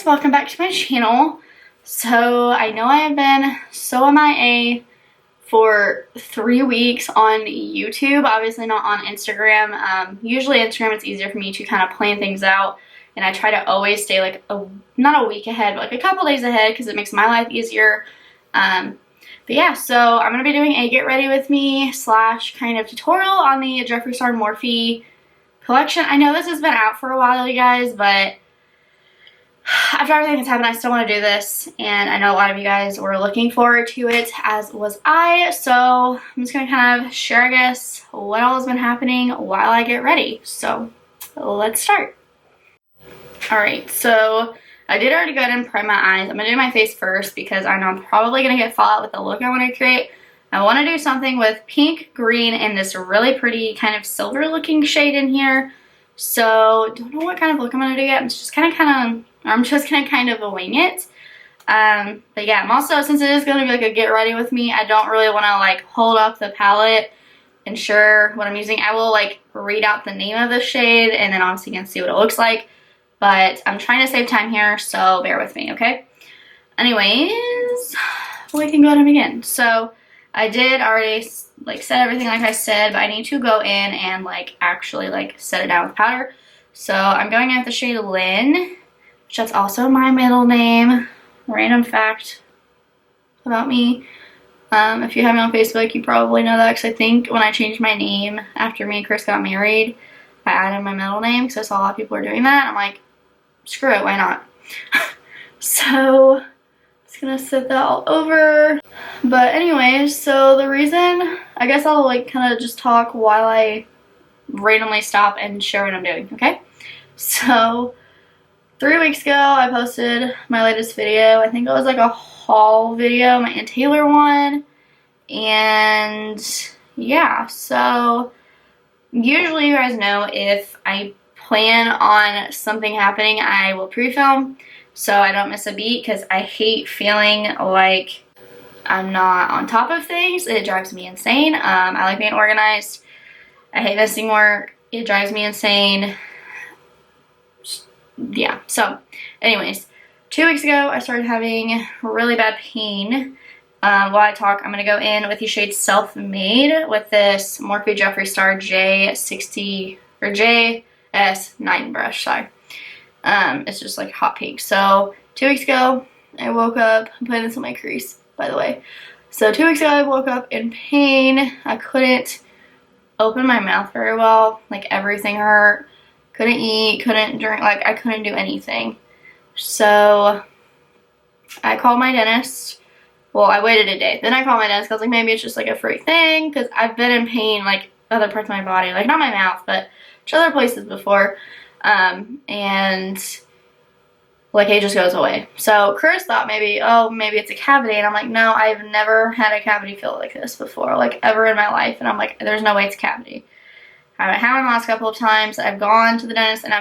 welcome back to my channel. So I know I have been so MIA for 3 weeks on YouTube, obviously not on Instagram. Usually Instagram, it's easier for me to kind of plan things out, and I try to always stay like not a week ahead, but like a couple days ahead because it makes my life easier. But yeah, so I'm going to be doing a get ready with me / kind of tutorial on the Jeffree Star Morphe collection. I know this has been out for a while, you guys, but after everything that's happened, I still want to do this, and I know a lot of you guys were looking forward to it, as was I. So I'm just going to kind of share, I guess, what all has been happening while I get ready. So let's start. Alright, so I did already go ahead and prime my eyes. I'm going to do my face first because I know I'm probably going to get fallout with the look I want to create. I want to do something with pink, green, and this really pretty kind of silver looking shade in here. So don't know what kind of look I'm going to do yet. I'm just going to kind of wing it. But yeah, I'm also, since it is going to be like a get ready with me, I don't really want to like hold up the palette and share what I'm using. I will like read out the name of the shade and then obviously you can see what it looks like. But I'm trying to save time here, so bear with me, okay? Anyways, we can go ahead and begin. So I did already like set everything like I said, but I need to go in and like actually like set it down with powder. So I'm going in with the shade Lynn, which that's also my middle name. Random fact about me. If you have me on Facebook, you probably know that, because I think when I changed my name after me and Chris got married, I added my middle name because I saw a lot of people were doing that. I'm like, screw it, why not? So just gonna set that all over. But anyways, so the reason, I guess I'll like kind of just talk while I randomly stop and share what I'm doing, okay? So 3 weeks ago I posted my latest video. I think it was like a haul video, my Aunt Taylor one. And yeah, so usually you guys know if I plan on something happening, I will pre-film so I don't miss a beat, because I hate feeling like I'm not on top of things. It drives me insane. I like being organized. I hate missing work. It drives me insane. Yeah, so anyways, 2 weeks ago I started having really bad pain. While I talk, I'm going to go in with the shade Self-Made with this Morphe Jeffree Star J60 or JS9 brush, sorry. It's just like hot pink. So 2 weeks ago I woke up, I'm putting this on my crease, by the way. So 2 weeks ago I woke up in pain. I couldn't open my mouth very well, like everything hurt. Couldn't eat, couldn't drink, like I couldn't do anything. So I called my dentist. Well, I waited a day. Then I called my dentist because I was like, maybe it's just like a freak thing, because I've been in pain like other parts of my body, like not my mouth, but other places before. And like it just goes away. So Chris thought maybe, oh, maybe it's a cavity, and I'm like, no, I've never had a cavity feel like this before, like ever in my life. And I'm like, there's no way it's a cavity. I have in the last couple of times I've gone to the dentist, and I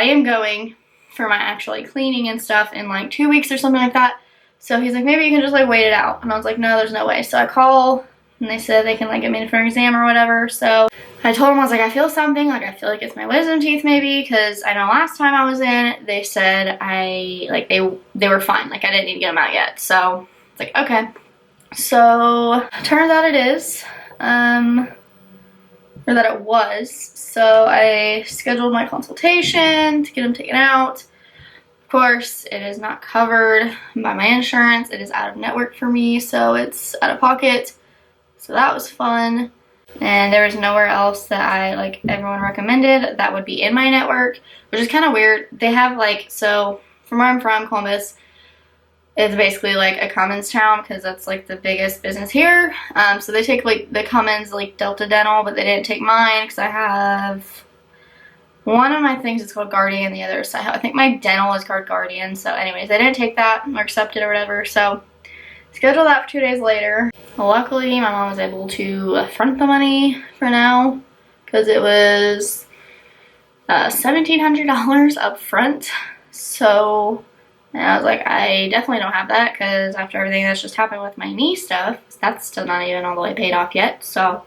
am going for my actual like, cleaning and stuff in like 2 weeks or something like that. So he's like, maybe you can just like wait it out. And I was like, no, there's no way. So I call, and they said they can like get me in for an exam or whatever. So I told him, I was like, I feel something, like I feel like it's my wisdom teeth maybe, because I know last time I was in, they said they were fine, like I didn't need to get them out yet. So it's like, okay. So turns out it is, or that it was. So I scheduled my consultation to get them taken out. Of course, it is not covered by my insurance. It is out of network for me, so it's out of pocket. So that was fun. And there was nowhere else that I, like everyone recommended, that would be in my network, which is kind of weird. They have like, so from where I'm from, Columbus, it's basically like a Cummins town, because that's like the biggest business here. So they take like the Cummins, like Delta Dental, but they didn't take mine because I have one of my things is called Guardian, the other is I think my dental is called Guardian. So anyways, they didn't take that or accept it or whatever. So scheduled that for 2 days later. Luckily, my mom was able to front the money for now, because it was $1,700 up front. So and I was like, I definitely don't have that, because after everything that's just happened with my knee stuff, that's still not even all the way paid off yet. So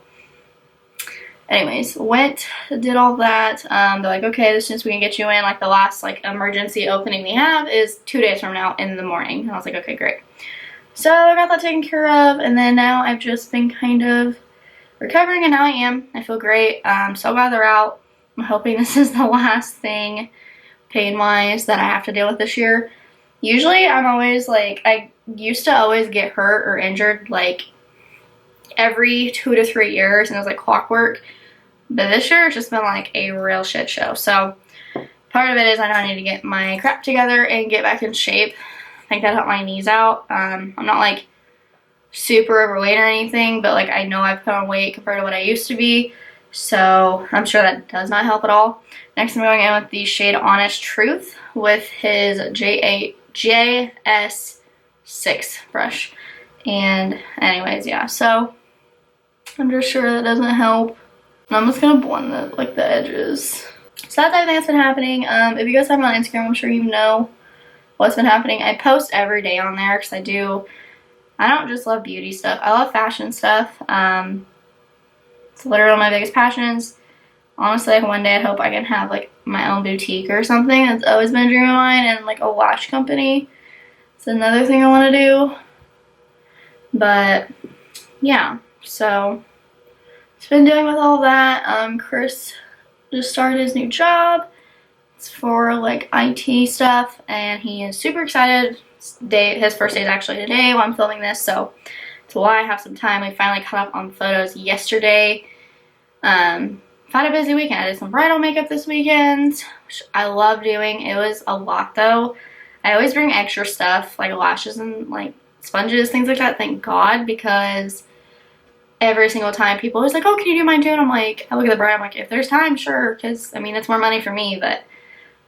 anyways, went, did all that. They're like, okay, as soon as we can get you in, like the last like emergency opening we have is 2 days from now in the morning. And I was like, okay, great. So I got that taken care of, and then now I've just been kind of recovering, and now I am. I feel great. So glad they're out. I'm hoping this is the last thing pain-wise that I have to deal with this year. Usually I'm always like, I used to always get hurt or injured like every 2 to 3 years, and it was like clockwork. But this year it's just been like a real shit show. So part of it is I know I need to get my crap together and get back in shape. I think that helped my knees out. I'm not like super overweight or anything, but like I know I've put on weight compared to what I used to be. So I'm sure that does not help at all. Next I'm going in with the shade Honest Truth with his JS6 brush. And anyways, yeah, so I'm just sure that doesn't help. And I'm just gonna blend the edges. So that's everything that's been happening. If you guys have me on Instagram, I'm sure you know what's been happening. I post every day on there because I don't just love beauty stuff. I love fashion stuff. It's literally my biggest passions. Honestly, like one day I hope I can have like my own boutique or something. That's always been a dream of mine, and like a watch company. It's another thing I want to do. But yeah, so it's been dealing with all that. Chris just started his new job. It's for like IT stuff, and he is super excited. His first day is actually today while I'm filming this, so that's why I have some time. We finally caught up on photos yesterday. Had a busy weekend. I did some bridal makeup this weekend, which I love doing. It was a lot though. I always bring extra stuff like lashes and like sponges, things like that, thank God, because every single time people are always like, oh, can you do mine too? And I'm like, I look at the bride, I'm like, if there's time, sure, because I mean it's more money for me, but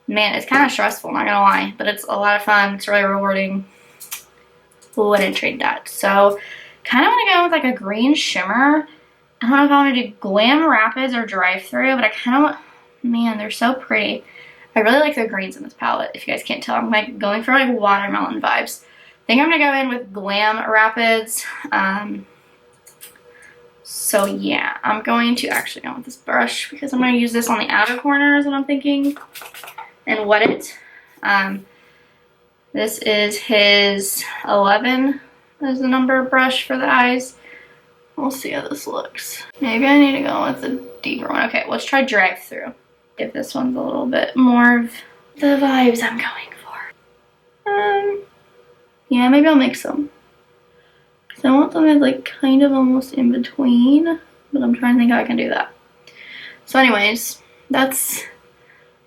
man, it's kind of stressful, not gonna lie, but it's a lot of fun. It's really rewarding. Wouldn't trade that. So kind of want to go with like a green shimmer. I don't know if I want to do Glam Rapids or Drive Through, but I kind of want, man, they're so pretty. I really like the greens in this palette. If you guys can't tell, I'm like going for like watermelon vibes. I think I'm gonna go in with Glam Rapids. So yeah, I'm going to actually go with this brush because I'm going to use this on the outer corners, what I'm thinking, and wet it. This is his 11 as the number brush for the eyes. We'll see how this looks. Maybe I need to go with a deeper one. Okay, let's try Drive Through. If this one's a little bit more of the vibes I'm going for. Yeah, maybe I'll mix them. Because I want them as like kind of almost in between, but I'm trying to think how I can do that. So anyways, that's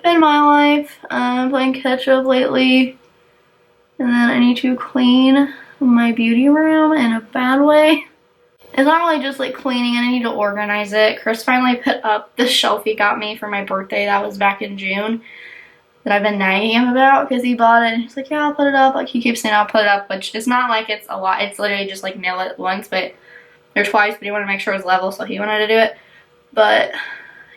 been my life. I'm playing catch up lately. And then I need to clean my beauty room in a bad way. It's not really just like cleaning, and I need to organize it. Chris finally put up the shelf he got me for my birthday. That was back in June. That I've been nagging him about because he bought it. And he's like, yeah, I'll put it up. Like he keeps saying I'll put it up, which is not like it's a lot. It's literally just like nail it once, or twice, but he wanted to make sure it was level, so he wanted to do it. But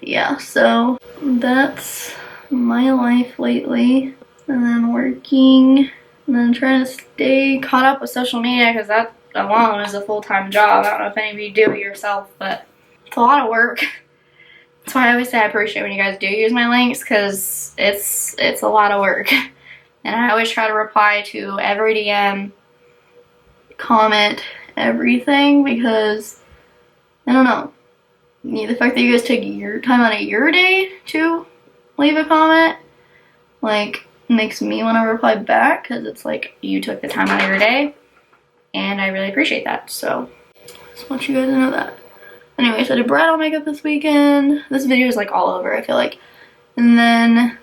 yeah, so that's my life lately. And then working, and then trying to stay caught up with social media because that alone is a full-time job. I don't know if any of you do it yourself, but it's a lot of work. That's why I always say I appreciate when you guys do use my links, because it's a lot of work. And I always try to reply to every DM, comment, everything, because I don't know. The fact that you guys take your time out of your day to leave a comment, like, makes me want to reply back, because it's like you took the time out of your day. And I really appreciate that, so just want you guys to know that. Anyways, I did bridal makeup this weekend. This video is like all over, I feel like. And then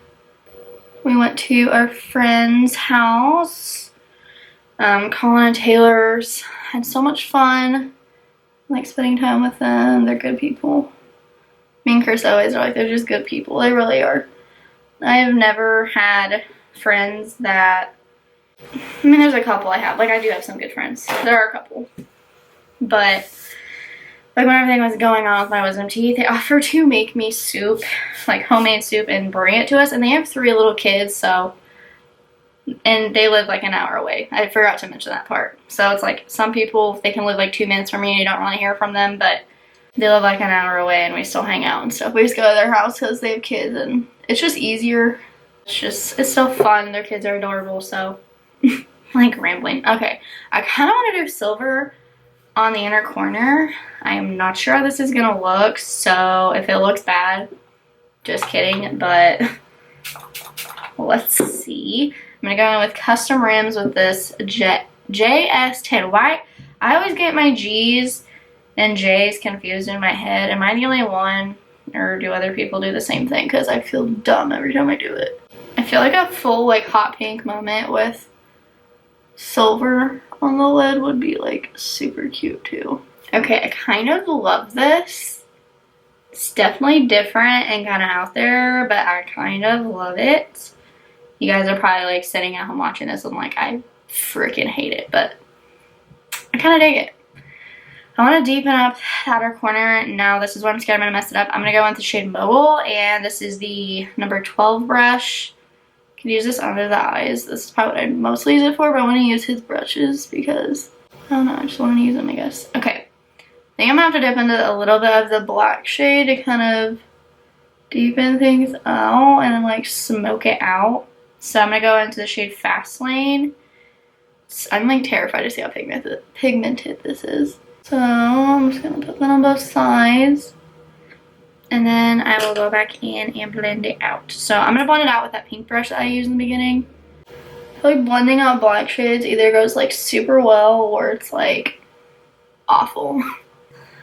we went to our friend's house, Colin and Taylor's. Had so much fun, like spending time with them. They're good people. Me and Chris always are like, they're just good people. They really are. I've never had friends that, I mean, there's a couple I have. Like, I do have some good friends. There are a couple. But, like, when everything was going on with my wisdom teeth, they offered to make me soup, like homemade soup, and bring it to us. And they have 3 little kids, so, and they live like an hour away. I forgot to mention that part. So it's like, some people, they can live like 2 minutes from me and you don't want to hear from them. But They live like an hour away and we still hang out and stuff. We just go to their house because they have kids and it's just easier. It's so fun. Their kids are adorable, so like rambling. Okay, I kind of want to do silver on the inner corner. I am not sure how this is gonna look, so if it looks bad, just kidding, but let's see. I'm gonna go in with custom rims with this JS10. Why? I always get my G's and J's confused in my head. Am I the only one, or do other people do the same thing? Because I feel dumb every time I do it. I feel like a full like hot pink moment with silver on the lid would be like super cute too. Okay, I kind of love this. It's definitely different and kind of out there, but I kind of love it. You guys are probably like sitting at home watching this and like, I freaking hate it, but I kind of dig it. I want to deepen up the outer corner. Now this is what I'm scared I'm going to mess it up. I'm going to go with the shade Mogul, and this is the number 12 brush. You can use this under the eyes. This is probably what I'd mostly use it for, but I want to use his brushes because, I don't know, I just want to use them, I guess. Okay, I think I'm going to have to dip into a little bit of the black shade to kind of deepen things out and then like smoke it out. So I'm going to go into the shade Fast Lane. I'm like terrified to see how pigmented this is. So I'm just going to put that on both sides. And then I will go back in and blend it out. So I'm going to blend it out with that pink brush that I used in the beginning. I feel like blending out black shades either goes like super well or it's like awful.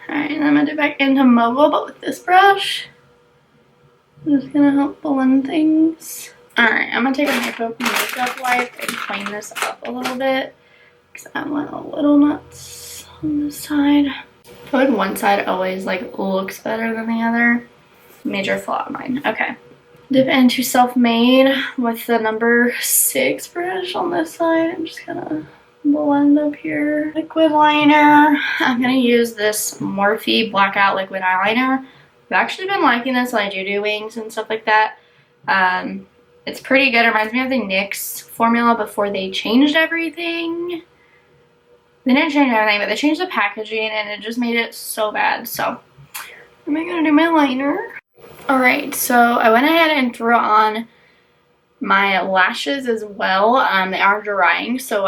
Alright, and I'm going to do back into Mogul, but with this brush. I'm just going to help blend things. Alright, I'm going to take a makeup wipe and clean this up a little bit. Because I went a little nuts on this side. I feel like one side always like looks better than the other. Major flaw of mine. Okay. Dip into Self-Made with the number 6 brush on this side. I'm just gonna blend up here. Liquid liner. I'm gonna use this Morphe Blackout Liquid Eyeliner. I've actually been liking this when I do wings and stuff like that. It's pretty good. It reminds me of the NYX formula before they changed everything. They didn't change everything, but they changed the packaging and it just made it so bad. So I'm gonna do my liner. Alright, so I went ahead and threw on my lashes as well. They are drying, so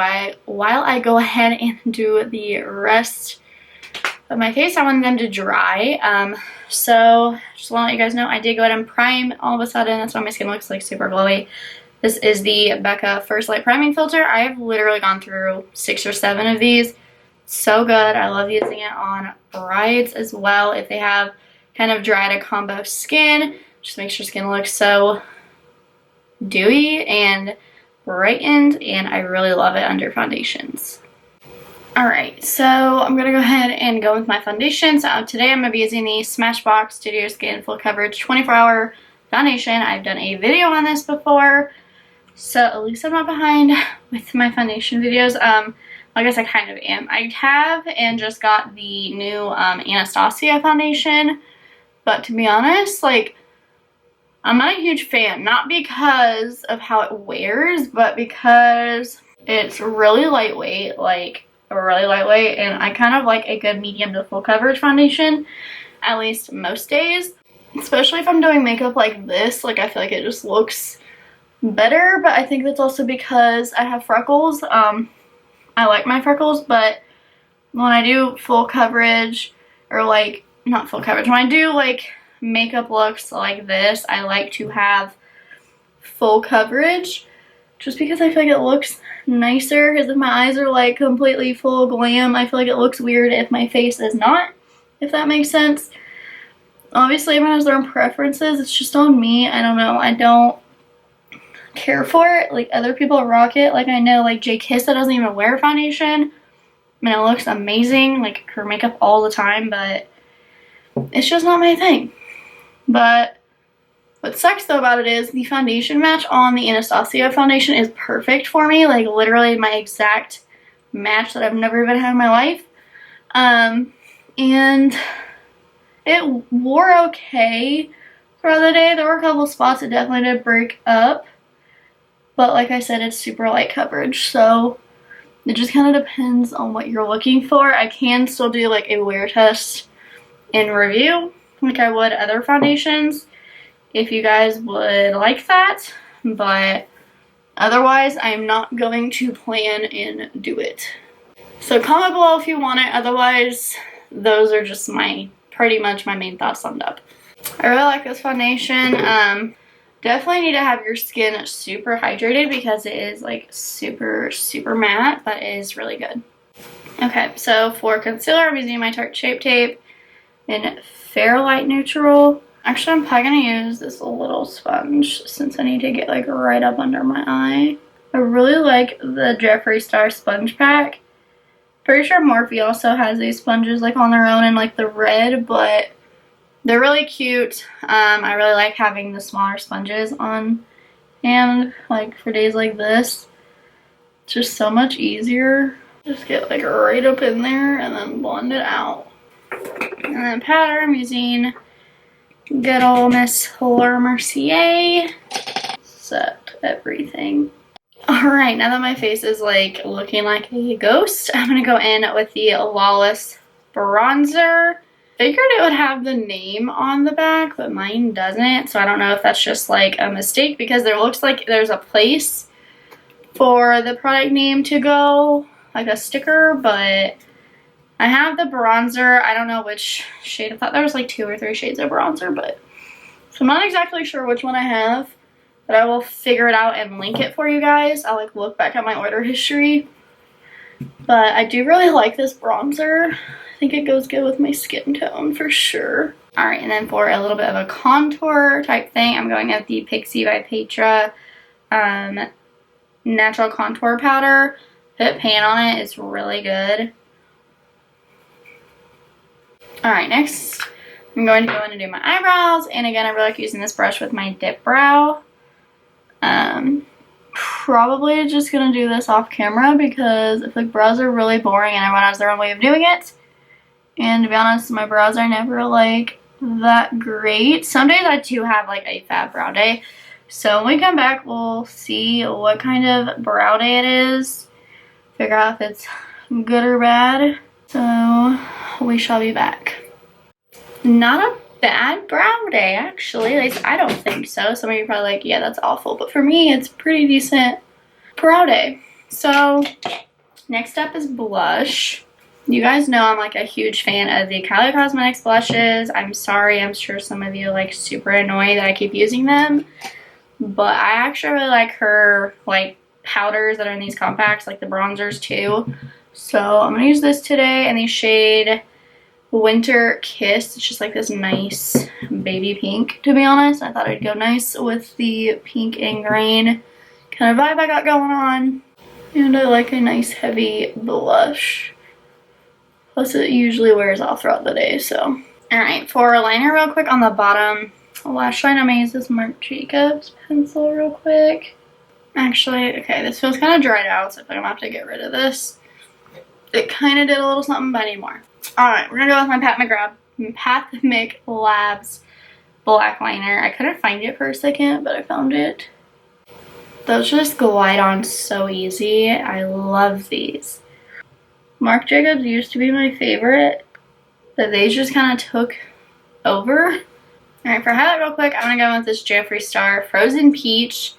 while I go ahead and do the rest of my face, I want them to dry. So just want to let you guys know, I did go ahead and prime all of a sudden. That's why my skin looks like super glowy. This is the Becca First Light Priming Filter. I have literally gone through 6 or 7 of these. So good. I love using it on brides as well. If they have kind of dry to combo skin, just makes your skin look so dewy and brightened, and I really love it under foundations. Alright, so I'm going to go ahead and go with my foundation. So today I'm going to be using the Smashbox Studio Skin Full Coverage 24-Hour Foundation. I've done a video on this before, so at least I'm not behind with my foundation videos. I guess I kind of am. I have and just got the new Anastasia foundation, but to be honest, like, I'm not a huge fan. Not because of how it wears, but because it's really lightweight, like really lightweight, and I kind of like a good medium to full coverage foundation, at least most days. Especially if I'm doing makeup like this, like I feel like it just looks better, but I think that's also because I have freckles. I like my freckles, but when I do full coverage, or like, not full coverage, when I do like makeup looks like this, I like to have full coverage just because I feel like it looks nicer. Because if my eyes are like completely full glam, I feel like it looks weird if my face is not, if that makes sense. Obviously everyone has their own preferences. It's just on me. I don't know. I don't care for it. Like other people rock it. Like I know like J Kissa doesn't even wear foundation. I mean, it looks amazing. Like her makeup all the time, but it's just not my thing. But what sucks though about it is the foundation match on the Anastasia foundation is perfect for me. Like literally my exact match that I've never even had in my life. And it wore okay for the day. There were a couple spots that definitely did break up. But like I said, it's super light coverage. So it just kind of depends on what you're looking for. I can still do like a wear test in review like I would other foundations if you guys would like that, but otherwise I'm not going to plan and do it. So comment below if you want it. Otherwise, those are just pretty much my main thoughts summed up. I really like this foundation. Definitely need to have your skin super hydrated because it is like super matte, but it is really good. Okay, so for concealer, I'm using my Tarte Shape Tape in Fair Light Neutral. Actually, I'm probably gonna use this little sponge since I need to get like right up under my eye. I really like the Jeffree Star sponge pack. Pretty sure Morphe also has these sponges like on their own in like the red, but they're really cute. I really like having the smaller sponges on hand, like for days like this. It's just so much easier. Just get like right up in there and then blend it out. And then powder, I'm using good old Miss Laura Mercier. Set everything. Alright, now that my face is like looking like a ghost, I'm gonna go in with the Lawless bronzer. Figured it would have the name on the back, but mine doesn't, so I don't know if that's just like a mistake because there looks like there's a place for the product name to go, like a sticker, but I have the bronzer. I don't know which shade. I thought there was like 2 or 3 shades of bronzer, but so I'm not exactly sure which one I have, but I will figure it out and link it for you guys. I'll like look back at my order history, but I do really like this bronzer. I think it goes good with my skin tone for sure. All right, and then for a little bit of a contour type thing, I'm going with the Pixie by Petra natural contour powder. Put pan on it, it's really good. All right, next I'm going to go in and do my eyebrows, and again I really like using this brush with my dip brow. Probably just gonna do this off camera because I feel like brows are really boring and everyone has their own way of doing it. And to be honest, my brows are never like that great. Some days I do have like a fat brow day. So when we come back, we'll see what kind of brow day it is. Figure out if it's good or bad. So we shall be back. Not a bad brow day, actually. At least I don't think so. Some of you are probably like, yeah, that's awful. But for me, it's pretty decent brow day. So next up is blush. You guys know I'm like a huge fan of the Kylie Cosmetics blushes. I'm sorry, I'm sure some of you are like super annoyed that I keep using them. But I actually really like her like powders that are in these compacts, like the bronzers too. So I'm gonna use this today in the shade Winter Kiss. It's just like this nice baby pink, to be honest. I thought it'd go nice with the pink and green kind of vibe I got going on. And I like a nice heavy blush. Plus it usually wears off throughout the day, so. Alright, for a liner real quick on the bottom lash line, I'm gonna use this Marc Jacobs pencil real quick. Actually, okay, this feels kind of dried out, so I think I'm gonna have to get rid of this. It kind of did a little something, but I need more. Alright, we're gonna go with my Pat McLabs black liner. I couldn't find it for a second, but I found it. Those just glide on so easy. I love these. Marc Jacobs used to be my favorite, but they just kind of took over. Alright, for highlight real quick, I'm gonna go with this Jeffree Star Frozen Peach.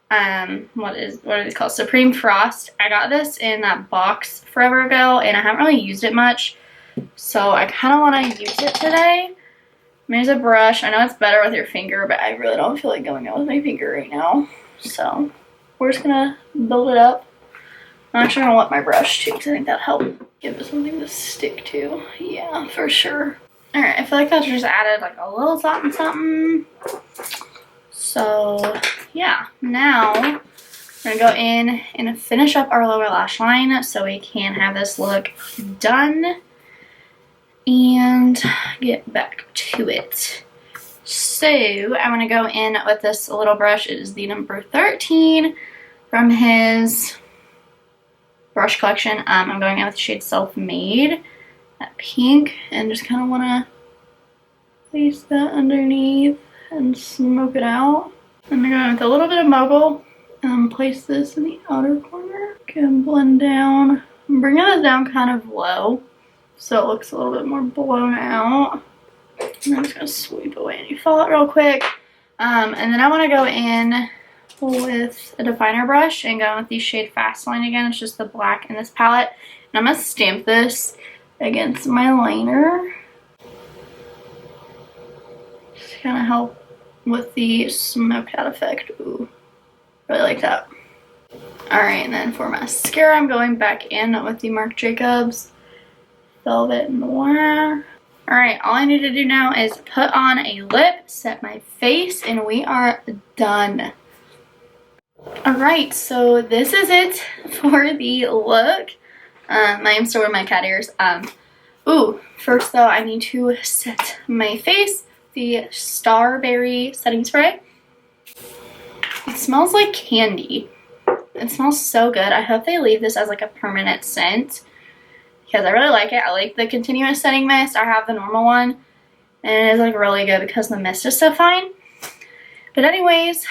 What are these called? Supreme Frost. I got this in that box forever ago, and I haven't really used it much, so I kind of want to use it today. I'm gonna use a brush. I know it's better with your finger, but I really don't feel like going out with my finger right now, so we're just gonna build it up. I'm actually gonna wet my brush too, because I think that'll help give it something to stick to. Yeah, for sure. Alright, I feel like that's just added like a little something. So yeah, now we're gonna go in and finish up our lower lash line so we can have this look done and get back to it. So I'm gonna go in with this little brush. It is the number 13 from his brush collection. I'm going in with the shade Self-Made, that pink, and just kind of want to place that underneath and smoke it out. I'm going to go in with a little bit of Mogul and place this in the outer corner. Can blend down. I'm bringing this down kind of low so it looks a little bit more blown out. And I'm just gonna sweep away any fallout real quick. And then I want to go in with a definer brush and go with the shade Fast Line again. It's just the black in this palette. And I'm gonna stamp this against my liner. Just kind of help with the smoked out effect. Ooh, really like that. Alright, and then for mascara, I'm going back in with the Marc Jacobs Velvet Noir. Alright, all I need to do now is put on a lip, set my face, and we are done. Alright, so this is it for the look. I am still wearing my cat ears. First though, I need to set my face. The Starberry setting spray. It smells like candy. It smells so good. I hope they leave this as like a permanent scent, because I really like it. I like the continuous setting mist. I have the normal one, and it is like really good because the mist is so fine. But anyways,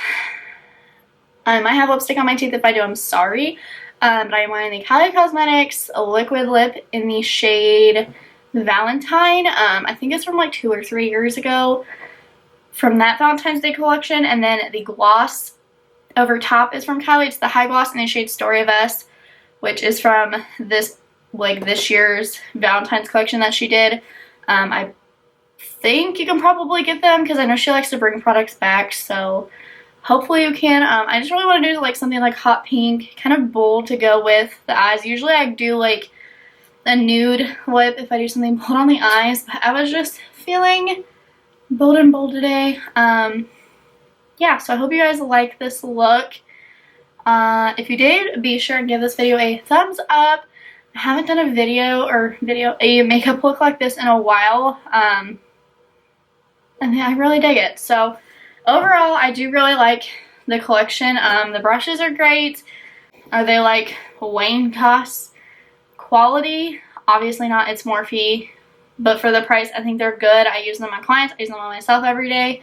I might have lipstick on my teeth. If I do, I'm sorry. But I'm wearing the Kylie Cosmetics liquid lip in the shade Valentine. I think it's from like 2 or 3 years ago from that Valentine's Day collection. And then the gloss over top is from Kylie. It's the high gloss in the shade Story of Us, which is from this year's Valentine's collection that she did. I think you can probably get them because I know she likes to bring products back, so hopefully you can. I just really want to do like something like hot pink, kind of bold to go with the eyes. Usually I do like a nude lip if I do something bold on the eyes, but I was just feeling bold today. Yeah, so I hope you guys like this look. If you did, be sure and give this video a thumbs up. I haven't done a makeup look like this in a while, and I really dig it. So overall, I do really like the collection. The brushes are great. Are they like Wayne Goss quality? Obviously not. It's Morphe, but for the price, I think they're good. I use them on clients. I use them on myself every day.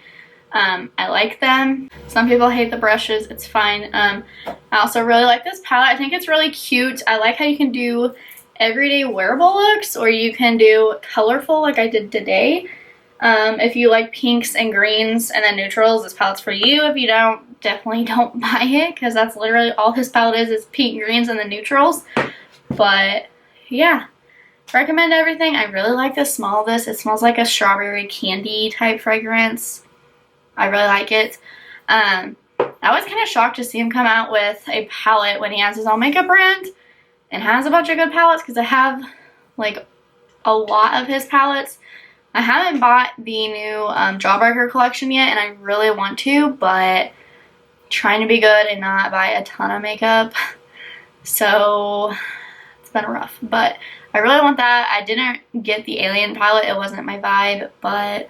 I like them. Some people hate the brushes. It's fine. I also really like this palette. I think it's really cute. I like how you can do everyday wearable looks, or you can do colorful like I did today. If you like pinks and greens and then neutrals, this palette's for you. If you don't, definitely don't buy it, because that's literally all this palette is pink, greens, and the neutrals. But yeah, recommend everything. I really like the smell of this. It smells like a strawberry candy type fragrance. I really like it. I was kind of shocked to see him come out with a palette when he has his own makeup brand and has a bunch of good palettes, because I have like a lot of his palettes. I haven't bought the new Jawbreaker collection yet, and I really want to, but trying to be good and not buy a ton of makeup. So it's been rough, but I really want that. I didn't get the Alien palette. It wasn't my vibe, but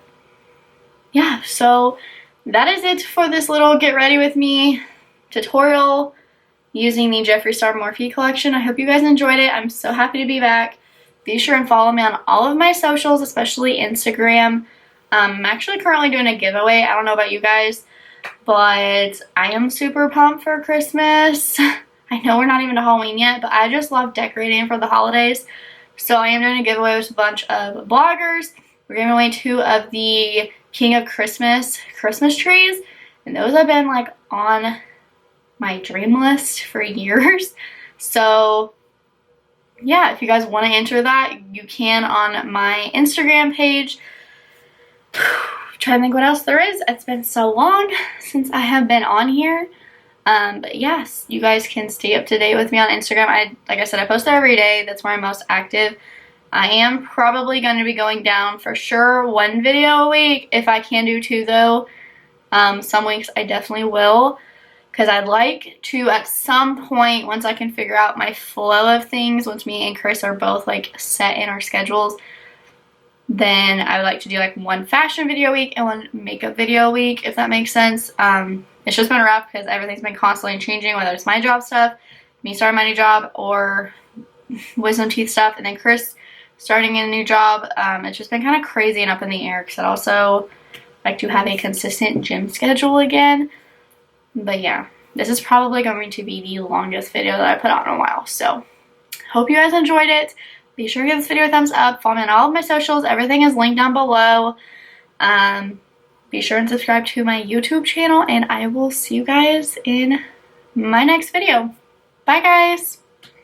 yeah, so that is it for this little get ready with me tutorial using the Jeffree Star Morphe collection. I hope you guys enjoyed it. I'm so happy to be back. Be sure and follow me on all of my socials, especially Instagram. I'm actually currently doing a giveaway. I don't know about you guys, but I am super pumped for Christmas. I know we're not even to Halloween yet, but I just love decorating for the holidays. So I am doing a giveaway with a bunch of bloggers. We're giving away 2 of the King of Christmas trees, and those have been like on my dream list for years. So yeah, if you guys want to enter that, you can on my Instagram page. Trying to think what else there is. It's been so long since I have been on here. But yes, you guys can stay up to date with me on Instagram. Like I said, I post there every day. That's where I'm most active. I am probably going to be going down for sure 1 video a week. If I can do 2 though, some weeks I definitely will, because I'd like to at some point, once I can figure out my flow of things, once me and Chris are both like set in our schedules, then I would like to do like 1 fashion video a week and 1 makeup video a week, if that makes sense. It's just been rough because everything's been constantly changing, whether it's my job stuff, me starting my new job, or wisdom teeth stuff, and then Chris starting in a new job. It's just been kind of crazy and up in the air, because I'd also like to have a consistent gym schedule again. But yeah, this is probably going to be the longest video that I put out in a while. So hope you guys enjoyed it. Be sure to give this video a thumbs up. Follow me on all of my socials. Everything is linked down below. Be sure and subscribe to my YouTube channel, and I will see you guys in my next video. Bye, guys.